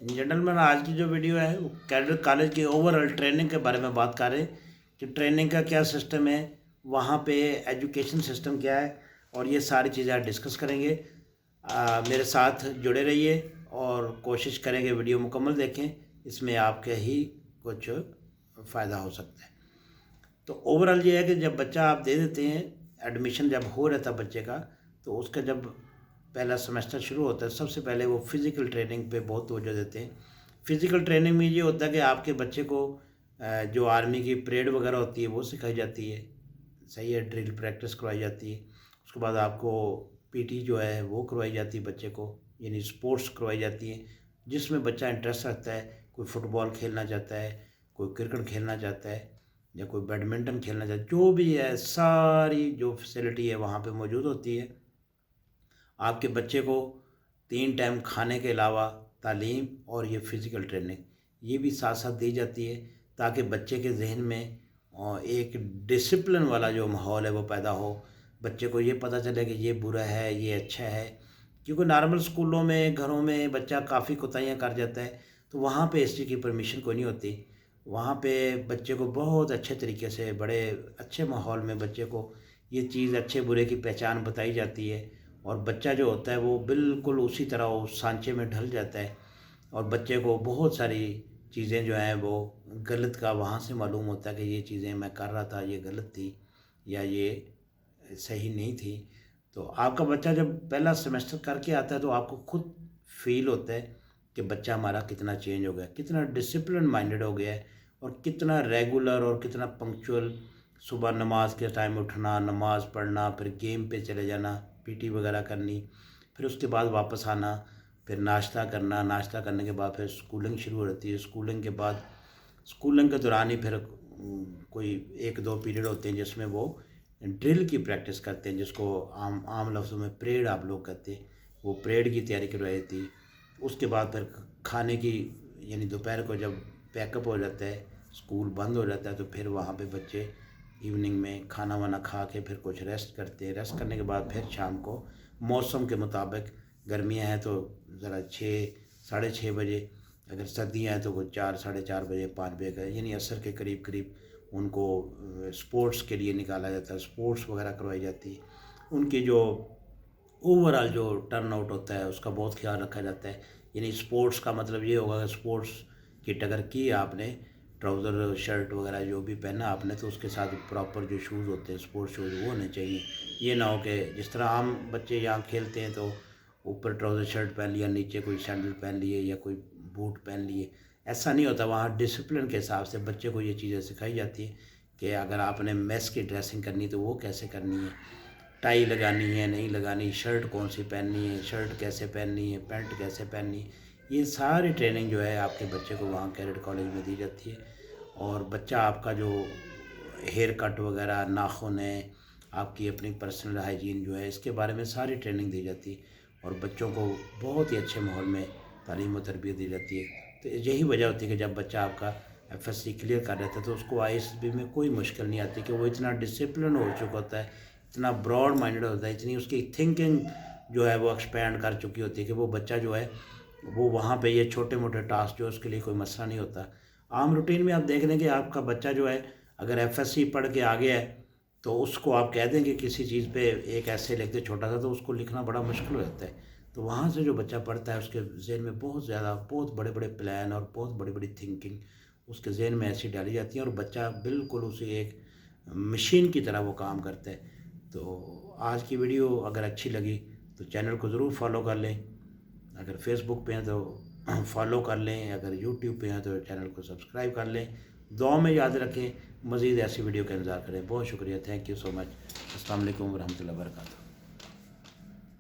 Gentleman, आज की जो वीडियो है वो कैडेट कॉलेज की ओवरऑल ट्रेनिंग के बारे में बात कर रहे हैं कि ट्रेनिंग का क्या सिस्टम है, वहाँ पे एजुकेशन सिस्टम क्या है, और ये सारी चीज़ें आज डिस्कस करेंगे। मेरे साथ जुड़े रहिए और कोशिश करेंगे वीडियो मुकम्मल देखें, इसमें आपके ही कुछ फ़ायदा हो सकता है। तो ओवरऑल ये है कि जब बच्चा आप दे देते हैं, एडमिशन जब हो रहता बच्चे का, तो उसका जब पहला सेमेस्टर शुरू होता है, सबसे पहले वो फ़िज़िकल ट्रेनिंग पे बहुत तवज्जो देते हैं। फ़िज़िकल ट्रेनिंग में ये होता है कि आपके बच्चे को जो आर्मी की परेड वगैरह होती है वो सिखाई जाती है, सही है, ड्रिल प्रैक्टिस करवाई जाती है। उसके बाद आपको पीटी जो है वो करवाई जाती है बच्चे को, यानी स्पोर्ट्स करवाई जाती है जिसमें बच्चा इंटरेस्ट रखता है। कोई फुटबॉल खेलना चाहता है, कोई क्रिकेट खेलना चाहता है, या कोई बैडमिंटन खेलना चाहता है, जो भी है सारी जो फैसिलिटी है वहाँ पे मौजूद होती है। आपके बच्चे को 3 टाइम खाने के अलावा तालीम और ये फ़िज़िकल ट्रेनिंग ये भी साथ साथ दी जाती है, ताकि बच्चे के जहन में एक डिसिप्लिन वाला जो माहौल है वो पैदा हो। बच्चे को ये पता चले कि ये बुरा है, ये अच्छा है। क्योंकि नॉर्मल स्कूलों में, घरों में बच्चा काफ़ी कोताहियाँ कर जाता है, तो वहाँ पे इस चीज़ की परमिशन कोई नहीं होती। वहाँ पे बच्चे को बहुत अच्छे तरीके से, बड़े अच्छे माहौल में बच्चे को ये चीज़ अच्छे बुरे की पहचान बताई जाती है, और बच्चा जो होता है वो बिल्कुल उसी तरह उस सांचे में ढल जाता है, और बच्चे को बहुत सारी चीज़ें जो हैं वो गलत का वहाँ से मालूम होता है कि ये चीज़ें मैं कर रहा था ये गलत थी या ये सही नहीं थी। तो आपका बच्चा जब पहला सेमेस्टर करके आता है तो आपको खुद फील होता है कि बच्चा हमारा कितना चेंज हो गया, कितना डिसिप्लिन माइंडेड हो गया है, और कितना रेगुलर और कितना पंक्चुअल। सुबह नमाज के टाइम उठना, नमाज़ पढ़ना, फिर गेम पे चले जाना, पीटी वगैरह करनी, फिर उसके बाद वापस आना, फिर नाश्ता करना, नाश्ता करने के बाद फिर स्कूलिंग शुरू हो जाती है। स्कूलिंग के बाद, स्कूलिंग के दौरान ही फिर कोई 1-2 पीरियड होते हैं जिसमें वो ड्रिल की प्रैक्टिस करते हैं, जिसको आम आम लफ्ज़ों में परेड आप लोग कहते हैं। वो परेड की तैयारी करवाई थी। उसके बाद फिर खाने की, यानी दोपहर को जब पैकअप हो जाता है, स्कूल बंद हो जाता है, तो फिर वहाँ पे बच्चे इवनिंग में खाना वाना खा के फिर कुछ रेस्ट करते हैं। रेस्ट करने के बाद फिर शाम को मौसम के मुताबिक, गर्मियाँ हैं तो ज़रा 6-6:30 बजे, अगर सर्दियाँ हैं तो वो 4-4:30 बजे, 5 बजे का, यानी असर के करीब करीब उनको स्पोर्ट्स के लिए निकाला जाता है। स्पोर्ट्स वगैरह करवाई जाती है। उनकी जो ओवरऑल जो टर्न आउट होता है उसका बहुत ख्याल रखा जाता है। यानी स्पोर्ट्स का मतलब ये होगा कि स्पोर्ट्स किट अगर की आपने, ट्राउज़र शर्ट वगैरह जो भी पहना आपने, तो उसके साथ प्रॉपर जो शूज़ होते हैं, स्पोर्ट्स शूज़, वो होने चाहिए। ये ना हो कि जिस तरह आम बच्चे यहाँ खेलते हैं तो ऊपर ट्राउज़र शर्ट पहन लिया, नीचे कोई सैंडल पहन लिए या कोई बूट पहन लिए। ऐसा नहीं होता। वहाँ डिसिप्लिन के हिसाब से बच्चे को ये चीज़ें सिखाई जाती है कि अगर आपने मेस की ड्रेसिंग करनी तो वो कैसे करनी है, टाई लगानी है नहीं लगानी, शर्ट कौन सी पहननी है, शर्ट कैसे पहननी है, पैंट कैसे पहननी है। ये सारी ट्रेनिंग जो है आपके बच्चे को वहाँ कैडेट कॉलेज में दी जाती है। और बच्चा आपका जो हेयर कट वगैरह, नाखून है, आपकी अपनी पर्सनल हाइजीन जो है, इसके बारे में सारी ट्रेनिंग दी जाती है, और बच्चों को बहुत ही अच्छे माहौल में तालीम और तरबियत दी जाती है। तो यही वजह होती है कि जब बच्चा आपका एफएससी क्लियर कर लेता है तो उसको आईएसबी में कोई मुश्किल नहीं आती, कि वो इतना डिसिप्लिन हो चुका होता है, इतना ब्रॉड माइंडेड होता है, इतनी उसकी थिंकिंग जो है वो एक्सपैंड कर चुकी होती है कि वो बच्चा जो है वो वहाँ पे ये छोटे मोटे टास्क जो उसके लिए कोई मसला नहीं होता। आम रूटीन में आप देख लें कि आपका बच्चा जो है अगर एफएससी पढ़ के आ गया है तो उसको आप कह दें कि किसी चीज़ पे एक ऐसे लिख दे छोटा सा, तो उसको लिखना बड़ा मुश्किल हो जाता है। तो वहाँ से जो बच्चा पढ़ता है उसके जहन में बहुत ज़्यादा, बहुत बड़े बड़े प्लान और बहुत बड़ी बड़ी थिंकिंग उसके जहन में ऐसी डाली जाती है, और बच्चा बिल्कुल उसे एक मशीन की तरह वो काम करता है। तो आज की वीडियो अगर अच्छी लगी तो चैनल को ज़रूर फॉलो कर लें। अगर फेसबुक पे हैं तो फॉलो कर लें, अगर यूट्यूब पे हैं तो चैनल को सब्सक्राइब कर लें। दुआ में याद रखें, मज़ीद ऐसी वीडियो का इंतज़ार करें। बहुत शुक्रिया, थैंक यू सो मच। अस्सलाम वालेकुम व रहमतुल्लाहि व बरकातहू।